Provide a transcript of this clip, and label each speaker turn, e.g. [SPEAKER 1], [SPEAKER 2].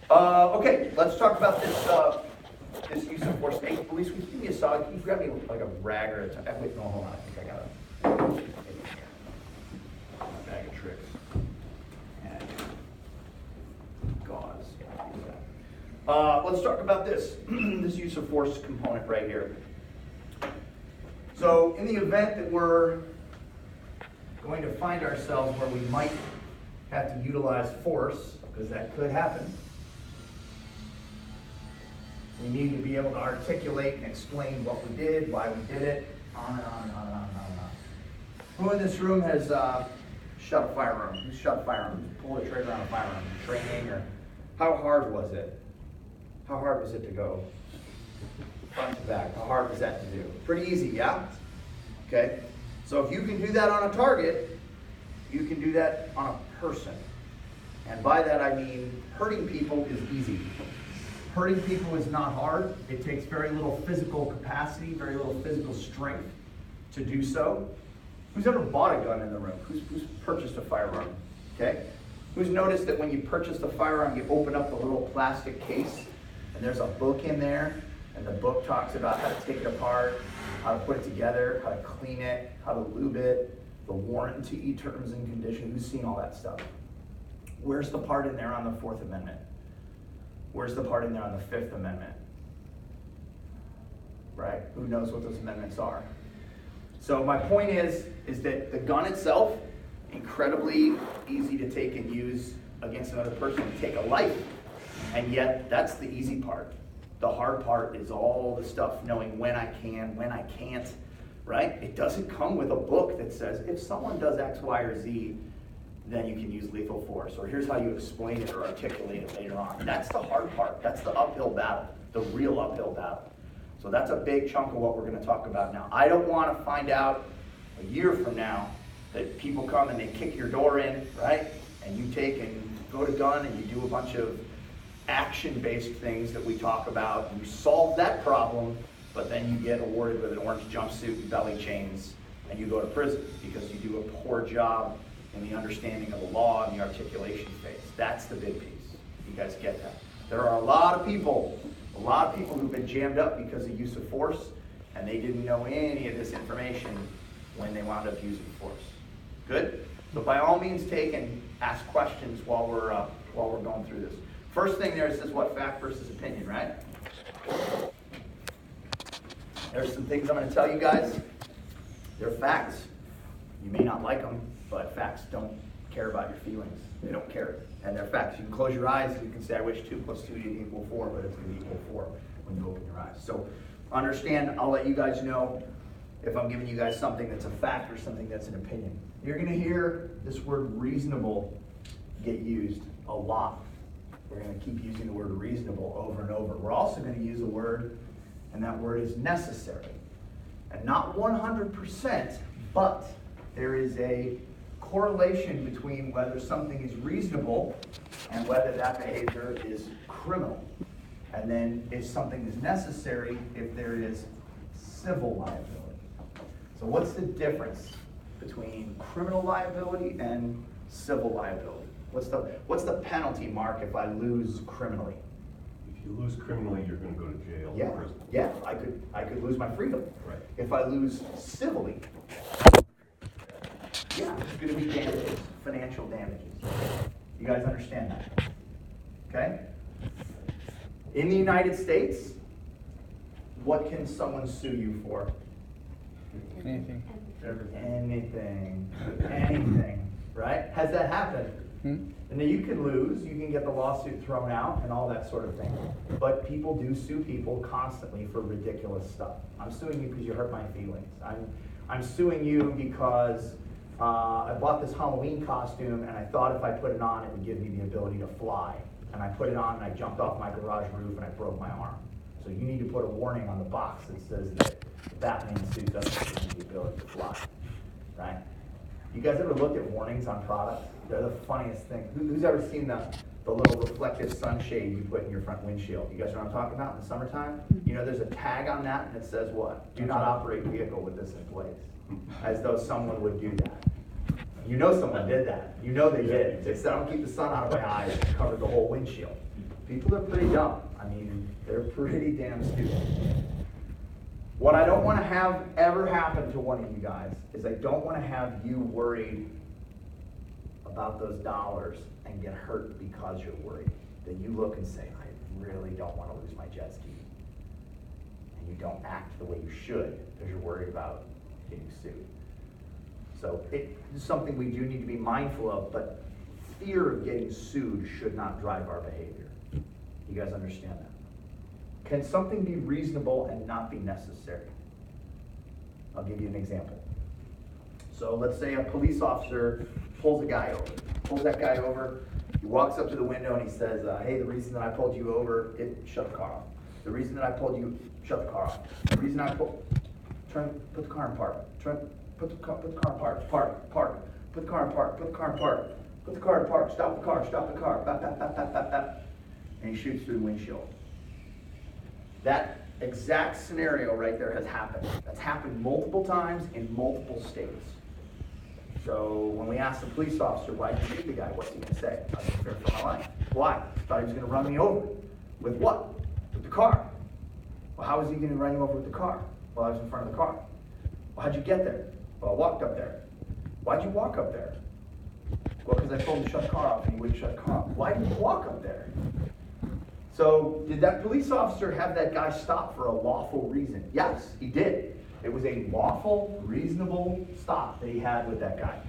[SPEAKER 1] Okay, let's talk about this use of force. Hey, Elise, can you give me a solid? Can you grab me like a rag or a wait, no, hold on. I think I got it. Bag of tricks. And gauze. Let's talk about this. This use of force component right here. So in the event that we're going to find ourselves where we might have to utilize force, because that could happen, we need to be able to articulate and explain what we did, why we did it, on and on and on and on and on and on. Who in this room has shot a firearm? Who's shot a firearm? Pulled a trigger on a firearm? Training, or how hard was it? How hard was it to go front to back? How hard was that to do? Pretty easy, yeah? Okay. So if you can do that on a target, you can do that on a person. And by that I mean hurting people is easy. Hurting people is not hard. It takes very little physical capacity, very little physical strength to do so. Who's ever bought a gun in the room? Who's purchased a firearm? Okay? Who's noticed that when you purchase the firearm, you open up the little plastic case, and there's a book in there, and the book talks about how to take it apart, how to put it together, how to clean it, how to lube it, the warranty terms and conditions. Who's seen all that stuff? Where's the part in there on the Fourth Amendment? Where's the part in there on the Fifth Amendment? Right? Who knows what those amendments are? So my point is that the gun itself, incredibly easy to take and use against another person and take a life. And yet, that's the easy part. The hard part is all the stuff, knowing when I can, when I can't, right? It doesn't come with a book that says, if someone does X, Y, or Z, then you can use lethal force, or here's how you explain it or articulate it later on. That's the hard part. That's the uphill battle, the real uphill battle. So that's a big chunk of what we're going to talk about now. I don't want to find out a year from now that people come and they kick your door in, right? And you take and go to gun and you do a bunch of action-based things that we talk about. You solve that problem, but then you get awarded with an orange jumpsuit and belly chains, and you go to prison because you do a poor job in the understanding of the law and the articulation phase. That's the big piece. You guys get that? There are a lot of people who've been jammed up because of use of force, and they didn't know any of this information when they wound up using force. Good? So by all means, take and ask questions while we're going through this. First thing there says what? Fact versus opinion, right? There's some things I'm going to tell you guys. They're facts. You may not like them, but facts don't care about your feelings. They don't care. And they're facts. You can close your eyes and you can say, I wish 2 + 2 didn't equal 4, but it's going to equal 4 when you open your eyes. So understand, I'll let you guys know if I'm giving you guys something that's a fact or something that's an opinion. You're going to hear this word reasonable get used a lot. We're going to keep using the word reasonable over and over. We're also going to use a word, and that word is necessary. And not 100%, but there is a correlation between whether something is reasonable and whether that behavior is criminal. And then if something is necessary, if there is civil liability. So what's the difference between criminal liability and civil liability? What's the penalty, Mark, if I lose criminally?
[SPEAKER 2] If you lose criminally, you're going to go to jail or prison.
[SPEAKER 1] Yeah, I could lose my freedom.
[SPEAKER 2] Right.
[SPEAKER 1] If I lose civilly, yeah, there's going to be damages, financial damages. You guys understand that? Okay? In the United States, what can someone sue you for?
[SPEAKER 3] Anything.
[SPEAKER 1] Anything, right? Has that happened? And then you can lose, you can get the lawsuit thrown out and all that sort of thing. But people do sue people constantly for ridiculous stuff. I'm suing you because you hurt my feelings. I'm suing you because I bought this Halloween costume and I thought if I put it on it would give me the ability to fly. And I put it on and I jumped off my garage roof and I broke my arm. So you need to put a warning on the box that says that the Batman suit doesn't give you the ability to fly, right? You guys ever looked at warnings on products? They're the funniest thing. Who's ever seen the little reflective sunshade you put in your front windshield? You guys know what I'm talking about in the summertime? You know there's a tag on that and it says what? Do not operate vehicle with this in place. As though someone would do that. You know someone did that. You know they did. They said, "I'll keep the sun out of my eyes," and covered the whole windshield. People are pretty dumb. I mean, they're pretty damn stupid. What I don't want to have ever happen to one of you guys is I don't want to have you worried about those dollars and get hurt because you're worried. That you look and say, "I really don't want to lose my jet ski." And you don't act the way you should because you're worried about getting sued. So it's something we do need to be mindful of, but fear of getting sued should not drive our behavior. You guys understand that? Can something be reasonable and not be necessary? I'll give you an example. So let's say a police officer pulls that guy over, he walks up to the window and he says, "Hey, the reason that I pulled you over," shut the car off. "The reason that I pulled you," shut the car off. "The reason I pulled," put the car in park. Put the car in park. Park. Put the car in park. Put the car in park. Put the car in park. Stop the car. Bap, bap, bap, bap, bap, bap. And he shoots through the windshield. That exact scenario right there has happened. That's happened multiple times in multiple states. So when we ask the police officer, "Why did you shoot the guy?" what's he going to say? "I was in fear for my life." Why? Thought he was going to run me over. With what? With the car. Well, how was he going to run you over with the car? Well, I was in front of the car. Well, how'd you get there? Well, I walked up there. Why'd you walk up there? Well, because I told him to shut the car off and he wouldn't shut the car off. Why did you walk up there? So did that police officer have that guy stop for a lawful reason? Yes, he did. It was a lawful, reasonable stop that he had with that guy.